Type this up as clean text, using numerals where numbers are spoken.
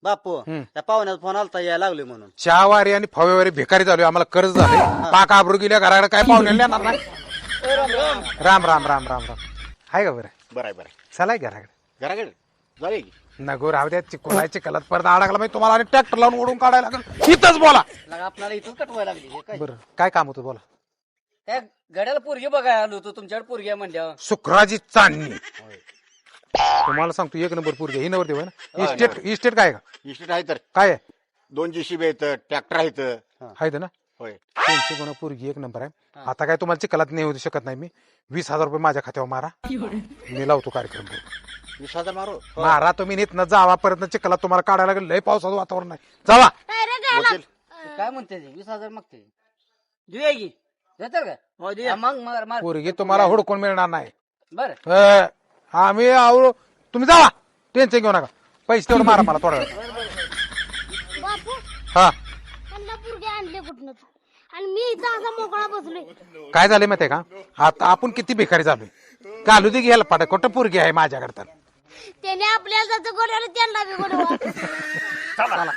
बापू त्या पाहुण्याचा फोन आलता यायला लागले म्हणून. चहावारी आणि फव्यावारी भिकारी झालोय आम्हाला कर्ज झाले पाक आबरू गेल्या घराकडे काय पाहुण्याला येणार नाही. राम राम राम राम राम हाय का बरं बरं बरं चलाय घराकडे घराकडे जाऊया की. नको राहू द्या चिकोलाय चिकलात परत अडकला म्हणजे तुम्हाला आणि ट्रॅक्टर लावून ओढून काढायला लागेल इथंच बोला. आपल्याला इथून कटवायला लागली हे काय. बरं काय काम होतं बोला. त्या गड्याला पोरगी बघायला आलो होतो तुमच्याकडे पोरगी म्हणल्यावर. शुक्राजी चांदणी तुम्हाला सांगतो एक नंबर पोरगी ही नंबर देऊ ना. इस्टेट काय का इस्टेट आहे तर काय आहे 2 JCB आहेत ट्रॅक्टर आहेत. आहे ना होय त्यांची कोणा पोरगी एक नंबर आहे. आता काय तुम्हाला चिखलात नाही होऊ शकत नाही मी 20,000 रुपये माझ्या खात्यावर मारा मी लावतो कार्यक्रम 20,000 मारो. मारा तुम्ही नीत न जावा परत चिखलात तुम्हाला काढायला लागेल लय पावसाचं वातावरण नाही जावा. वकील काय म्हणते 20,000 मागते देऊया की देतात का. हो देऊया मग मार पोरगी तुम्हाला हुडकून मिळणार नाही. बरं आम्ही आवडू तुम्ही जावा टेन्शन घेऊ नका पैसे तेवढं मारा मला थोडा वेळ. बापू हा त्यांना पुरगे आणले कुठनं आणि मी इथं असा मोकळा बसलोय. काय झाले माहितीये का आता आपण किती भिकारी झालोय घालू दे घ्यायला पाठा कुठं पोरगी आहे माझ्याकडे तर त्याने आपल्याला जातं गोड्याला त्यांना बी गोडवा. चला